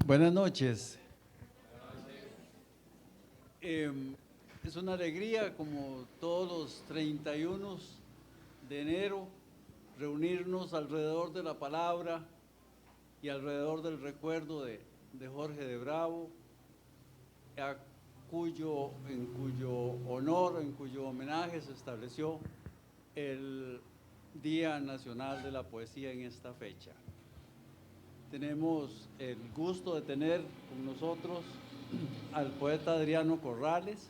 Buenas noches. Es una alegría, como todos los 31 de enero, reunirnos alrededor de la palabra y alrededor del recuerdo de Jorge de Bravo, en cuyo honor, en cuyo homenaje se estableció el Día Nacional de la Poesía en esta fecha. Tenemos el gusto de tener con nosotros al poeta Adriano Corrales,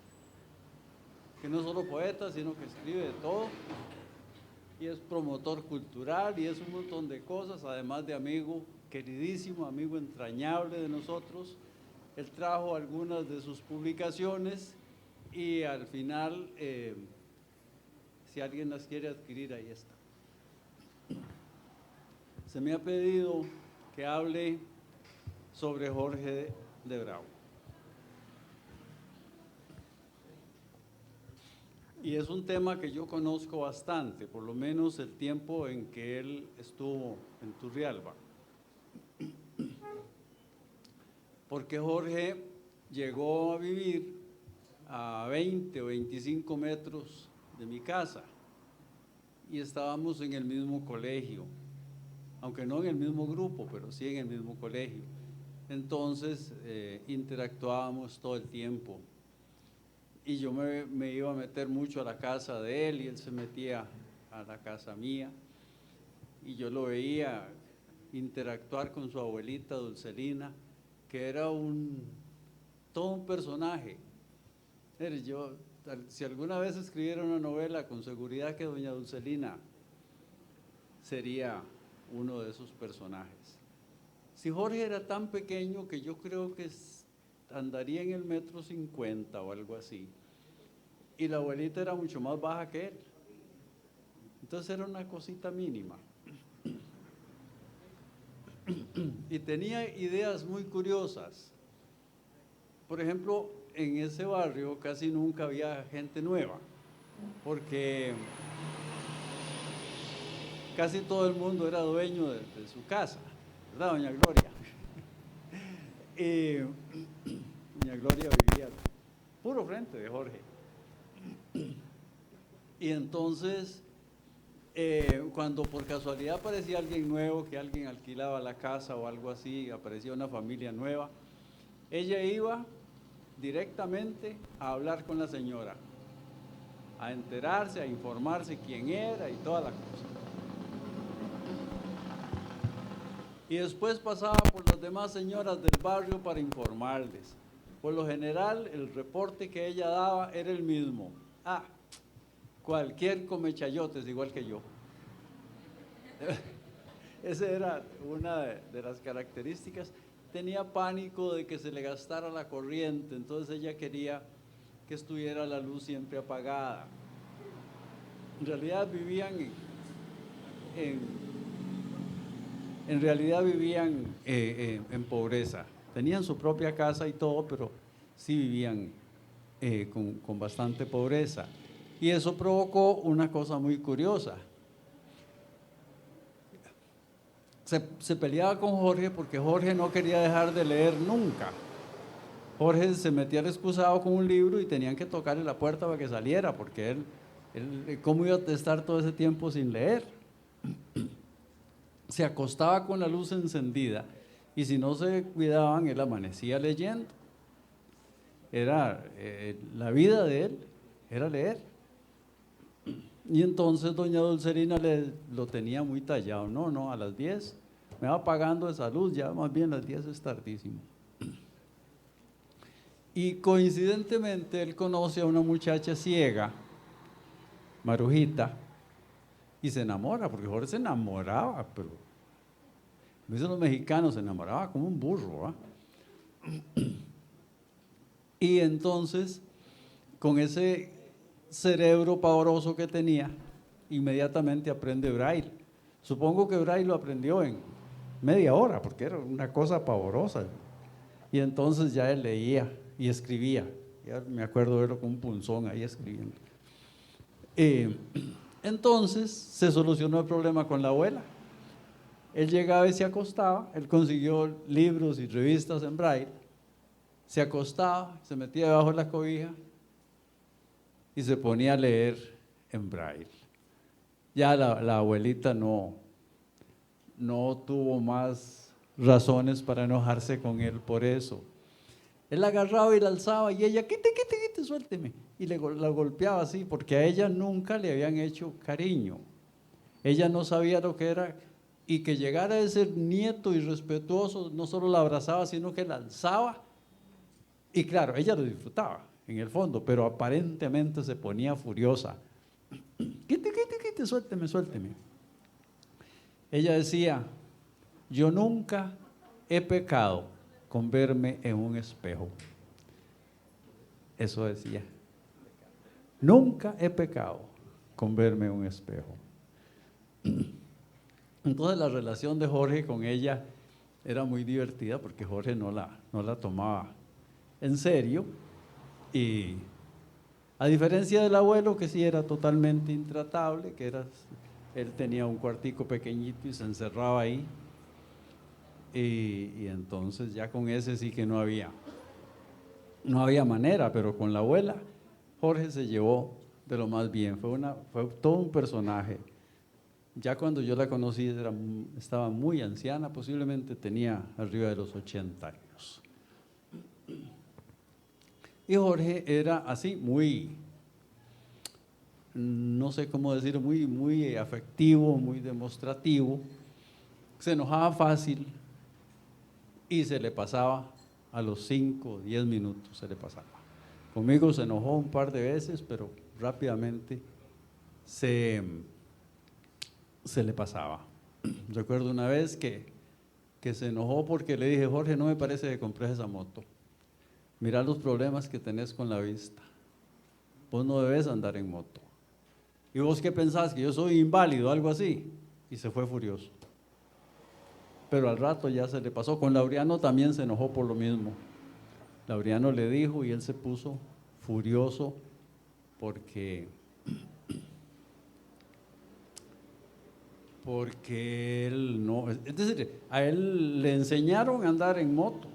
que no es solo poeta, sino que escribe de todo, y es promotor cultural, y es un montón de cosas, además de amigo queridísimo, amigo entrañable de nosotros. Él trajo algunas de sus publicaciones, y al final, si alguien las quiere adquirir, ahí está. Se me ha pedido que hable sobre Jorge de Bravo. Y es un tema que yo conozco bastante, por lo menos el tiempo en que él estuvo en Turrialba. Porque Jorge llegó a vivir a 20 o 25 metros de mi casa y estábamos en el mismo colegio, aunque no en el mismo grupo, pero sí en el mismo colegio. Entonces interactuábamos todo el tiempo. Y yo me iba a meter mucho a la casa de él y él se metía a la casa mía. Y yo lo veía interactuar con su abuelita Dulcelina, que era todo un personaje. Si alguna vez escribiera una novela, con seguridad que doña Dulcelina sería uno de esos personajes. Si Jorge era tan pequeño que yo creo que andaría en el 1,50 m o algo así, y la abuelita era mucho más baja que él, entonces era una cosita mínima. Y tenía ideas muy curiosas. Por ejemplo, en ese barrio casi nunca había gente nueva, porque casi todo el mundo era dueño de su casa, ¿verdad, doña Gloria? Doña Gloria vivía puro frente de Jorge. Y entonces, cuando por casualidad aparecía alguien nuevo, que alguien alquilaba la casa o algo así, aparecía una familia nueva, ella iba directamente a hablar con la señora, a enterarse, a informarse quién era y toda la cosa. Y después pasaba por las demás señoras del barrio para informarles. Por lo general, el reporte que ella daba era el mismo. Cualquier come chayotes igual que yo. Esa era una de las características. Tenía pánico de que se le gastara la corriente, entonces ella quería que estuviera la luz siempre apagada. En realidad vivían en pobreza. Tenían su propia casa y todo, pero sí vivían con bastante pobreza. Y eso provocó una cosa muy curiosa. Se peleaba con Jorge porque Jorge no quería dejar de leer nunca. Jorge se metía al excusado con un libro y tenían que tocarle la puerta para que saliera, porque él ¿cómo iba a estar todo ese tiempo sin leer? Se acostaba con la luz encendida y si no se cuidaban, él amanecía leyendo. La vida de él era leer. Y entonces doña Dulcelina lo tenía muy tallado. No, a las 10 me va pagando esa luz, ya más bien las 10 es tardísimo. Y coincidentemente él conoce a una muchacha ciega, Marujita, y se enamora, porque Jorge se enamoraba, pero como dicen los mexicanos, se enamoraba como un burro, ¿eh? Y entonces, con ese cerebro pavoroso que tenía, inmediatamente aprende braille. Supongo que braille lo aprendió en media hora, porque era una cosa pavorosa. Y entonces ya él leía y escribía. Ya me acuerdo de verlo con un punzón ahí escribiendo. Entonces se solucionó el problema con la abuela. Él llegaba y se acostaba, él consiguió libros y revistas en braille, se acostaba, se metía debajo de la cobija y se ponía a leer en braille. Ya la abuelita no tuvo más razones para enojarse con él por eso. Él agarraba y la alzaba y ella, quite, suélteme. Y la golpeaba así, porque a ella nunca le habían hecho cariño. Ella no sabía lo que era, y que llegara ese nieto irrespetuoso, no solo la abrazaba, sino que la alzaba. Y claro, ella lo disfrutaba en el fondo, pero aparentemente se ponía furiosa. Quite, suélteme. Ella decía, yo nunca he pecado con verme en un espejo. Eso decía. Nunca he pecado con verme en un espejo. Entonces la relación de Jorge con ella era muy divertida porque Jorge no la tomaba en serio, y a diferencia del abuelo, que sí era totalmente intratable, él tenía un cuartico pequeñito y se encerraba ahí, y entonces ya con ese sí que no había manera, pero con la abuela Jorge se llevó de lo más bien, fue todo un personaje. Ya cuando yo la conocí estaba muy anciana, posiblemente tenía arriba de los 80 años. Y Jorge era así, no sé cómo decir, muy afectivo, muy demostrativo, se enojaba fácil y se le pasaba a los 5 o 10 minutos, se le pasaba. Conmigo se enojó un par de veces, pero rápidamente se le pasaba. Recuerdo una vez que se enojó porque le dije, Jorge, no me parece que compres esa moto. Mira los problemas que tenés con la vista. Vos no debes andar en moto. ¿Y vos qué pensás? ¿Que yo soy inválido? Algo así. Y se fue furioso. Pero al rato ya se le pasó. Con Laureano también se enojó por lo mismo. Laureano le dijo y él se puso furioso porque él no, es decir, a él le enseñaron a andar en moto,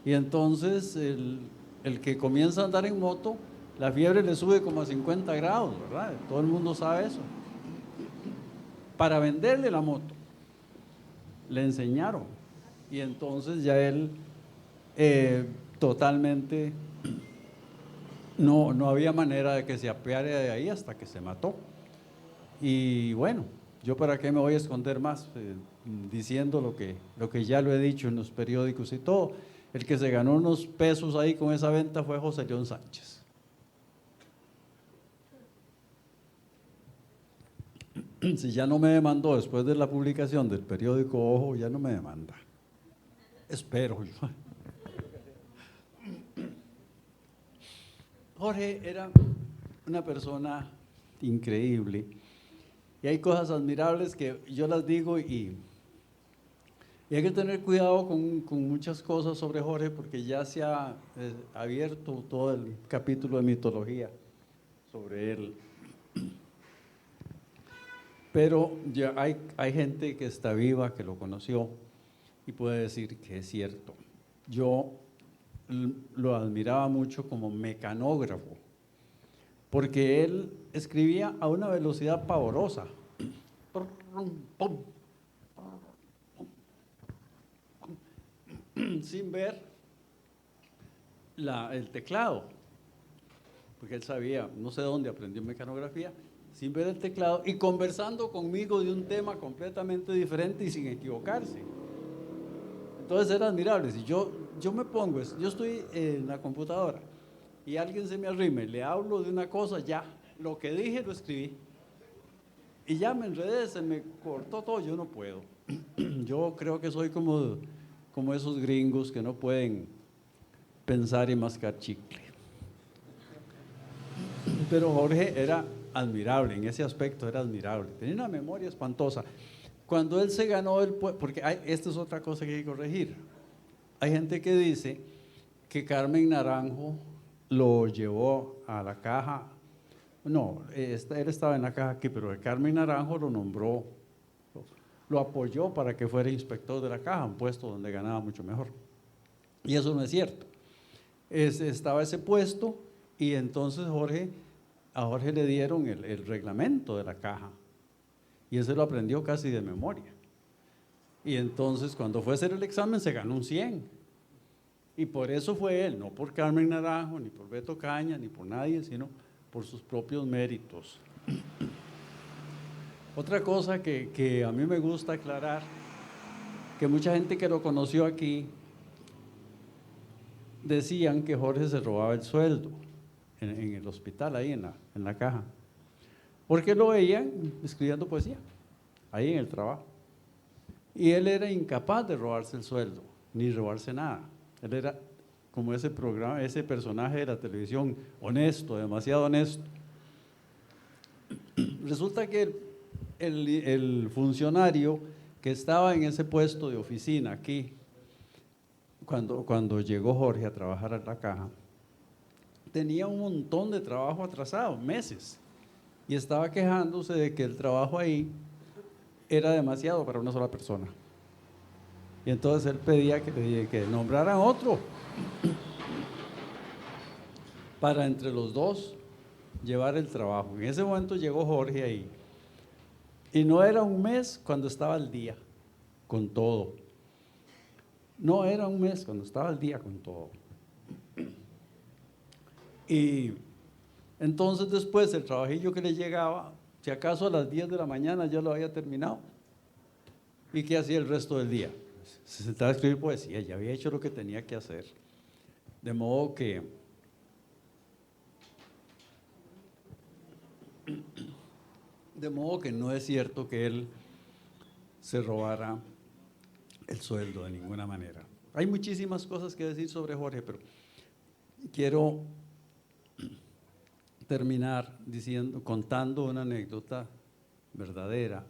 y entonces el que comienza a andar en moto, la fiebre le sube como a 50 grados, ¿verdad? Todo el mundo sabe eso. Para venderle la moto, le enseñaron, y entonces ya él totalmente no había manera de que se apeara de ahí hasta que se mató. Y bueno, yo para qué me voy a esconder más, diciendo lo que ya lo he dicho en los periódicos y todo. El que se ganó unos pesos ahí con esa venta fue José León Sánchez. Si ya no me demandó después de la publicación del periódico Ojo, ya no me demanda. Espero yo. Jorge era una persona increíble, y hay cosas admirables que yo las digo, y hay que tener cuidado con muchas cosas sobre Jorge, porque ya se ha abierto todo el capítulo de mitología sobre él. Pero ya hay gente que está viva, que lo conoció, y puede decir que es cierto. Yo lo admiraba mucho como mecanógrafo, porque él escribía a una velocidad pavorosa, sin ver el teclado, porque él sabía, no sé dónde aprendió mecanografía, sin ver el teclado y conversando conmigo de un tema completamente diferente y sin equivocarse. Entonces era admirable. Si yo me pongo, yo estoy en la computadora y alguien se me arrime, le hablo de una cosa, ya, lo que dije lo escribí. Y ya me enredé, se me cortó todo, yo no puedo. Yo creo que soy como esos gringos que no pueden pensar y mascar chicle. Pero Jorge era admirable, en ese aspecto era admirable, tenía una memoria espantosa. Cuando él se ganó el puesto, porque esta es otra cosa que hay que corregir. Hay gente que dice que Carmen Naranjo lo llevó a la caja. No, él estaba en la caja aquí, pero Carmen Naranjo lo nombró lo apoyó para que fuera inspector de la caja, un puesto donde ganaba mucho mejor. Y eso no es cierto. Estaba ese puesto y entonces a Jorge le dieron el reglamento de la caja y ese lo aprendió casi de memoria. Y entonces cuando fue a hacer el examen se ganó un 100. Y por eso fue él, no por Carmen Naranjo, ni por Beto Caña, ni por nadie, sino por sus propios méritos. Otra cosa que a mí me gusta aclarar, que mucha gente que lo conoció aquí decían que Jorge se robaba el sueldo en el hospital, ahí en la caja, porque lo veían escribiendo poesía, ahí en el trabajo. Y él era incapaz de robarse el sueldo, ni robarse nada. Él era como ese personaje de la televisión, honesto, demasiado honesto. Resulta que el funcionario que estaba en ese puesto de oficina aquí, cuando llegó Jorge a trabajar en la caja, tenía un montón de trabajo atrasado, meses, y estaba quejándose de que el trabajo ahí era demasiado para una sola persona. Y entonces él pedía que nombraran otro para entre los dos llevar el trabajo. En ese momento llegó Jorge ahí y no era un mes cuando estaba al día con todo. No era un mes cuando estaba al día con todo. Y entonces después el trabajillo que le llegaba, si acaso a las 10 de la mañana ya lo había terminado. ¿Y qué hacía el resto del día? Se sentaba a escribir poesía, ya había hecho lo que tenía que hacer. De modo que no es cierto que él se robara el sueldo de ninguna manera. Hay muchísimas cosas que decir sobre Jorge, pero quiero terminar contando una anécdota verdadera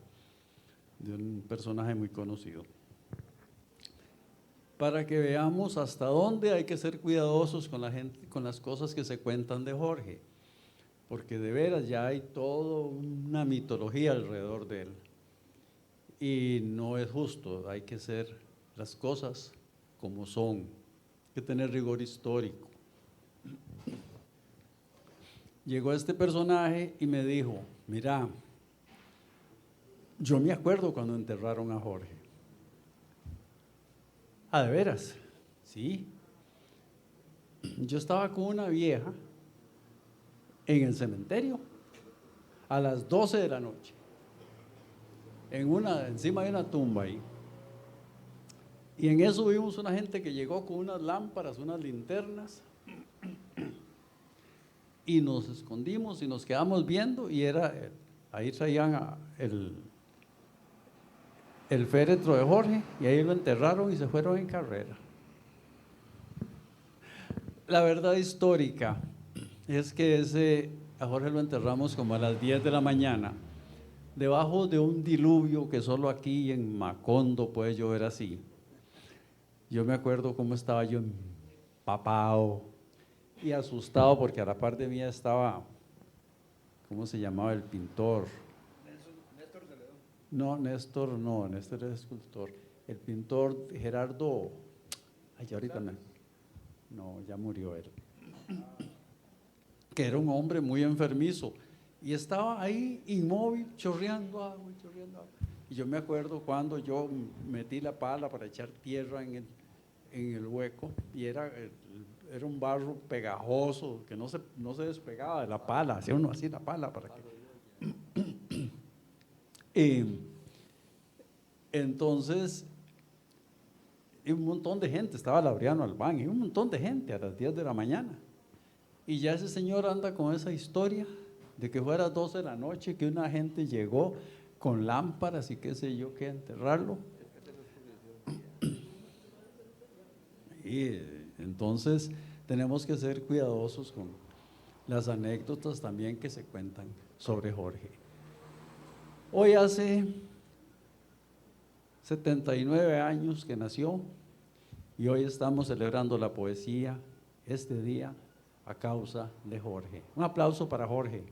de un personaje muy conocido, para que veamos hasta dónde hay que ser cuidadosos con la gente, con las cosas que se cuentan de Jorge, porque de veras ya hay toda una mitología alrededor de él y no es justo. Hay que hacer las cosas como son, hay que tener rigor histórico. Llegó este personaje y me dijo: mira, yo me acuerdo cuando enterraron a Jorge. ¿Ah, de veras? Sí. Yo estaba con una vieja en el cementerio a las 12 de la noche, encima de una tumba ahí. Y en eso vimos una gente que llegó con unas lámparas, unas linternas, y nos escondimos y nos quedamos viendo, y ahí traían el féretro de Jorge, y ahí lo enterraron y se fueron en carrera. La verdad histórica es que a Jorge lo enterramos como a las 10 de la mañana, debajo de un diluvio que solo aquí en Macondo puede llover así. Yo me acuerdo cómo estaba yo empapado y asustado, porque a la par de mí estaba, ¿cómo se llamaba el pintor? Néstor de León. No, Néstor era escultor. El pintor Gerardo, ya murió él. Que era un hombre muy enfermizo y estaba ahí inmóvil, chorreando agua. Y yo me acuerdo cuando yo metí la pala para echar tierra en el hueco, y era un barro pegajoso que no se despegaba de la pala, hacía uno así la pala para que… Entonces, y un montón de gente, estaba Laureano Albán, y un montón de gente a las 10 de la mañana. Y ya ese señor anda con esa historia de que fuera 12 de la noche, que una gente llegó con lámparas y qué sé yo, que enterrarlo. Y entonces tenemos que ser cuidadosos con las anécdotas también que se cuentan sobre Jorge. Hoy hace 79 años que nació, y hoy estamos celebrando la poesía este día a causa de Jorge. Un aplauso para Jorge.